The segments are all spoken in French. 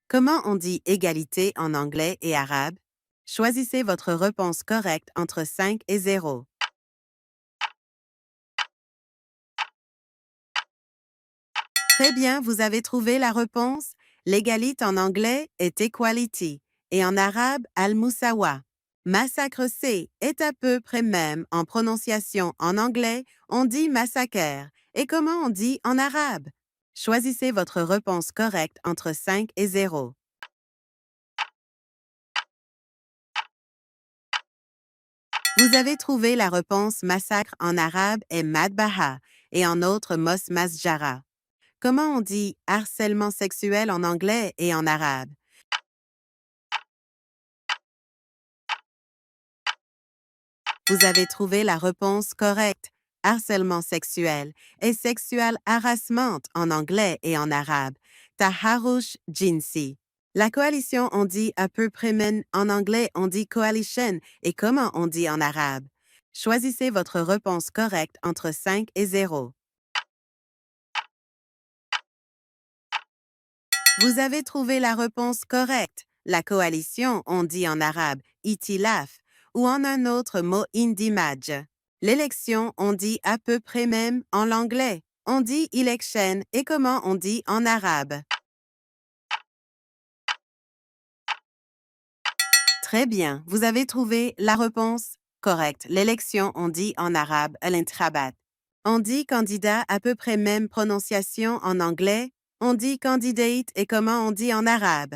Comment on dit égalité en anglais et arabe? Choisissez votre réponse correcte entre 5 et 0. Très bien, vous avez trouvé la réponse. L'égalité en anglais est equality et en arabe al-musawa. Massacre C est à peu près même en prononciation en anglais, on dit massacre. Et comment on dit en arabe? Choisissez votre réponse correcte entre 5 et 0. Vous avez trouvé la réponse massacre en arabe est madbaha et en autre mos masjara. Comment on dit harcèlement sexuel en anglais et en arabe? Vous avez trouvé la réponse correcte. Harcèlement sexuel et sexual harassment en anglais et en arabe. Taharush jinsi. La coalition, on dit à peu près men. En anglais, on dit coalition. Et comment on dit en arabe? Choisissez votre réponse correcte entre 5 et 0. Vous avez trouvé la réponse correcte. La coalition, on dit en arabe itilaf ou en un autre mot indimaj. L'élection, on dit à peu près même en anglais. On dit election et comment on dit en arabe? Très bien, vous avez trouvé la réponse correcte. L'élection, on dit en arabe al-intrabat. On dit candidat à peu près même prononciation en anglais. On dit candidate et comment on dit en arabe?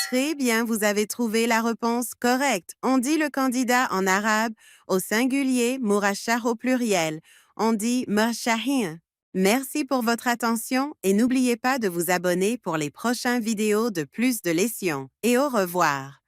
Très bien, vous avez trouvé la réponse correcte. On dit le candidat en arabe au singulier, mourachah au pluriel. On dit murashahin. Merci pour votre attention et n'oubliez pas de vous abonner pour les prochaines vidéos de plus de leçons. Et au revoir.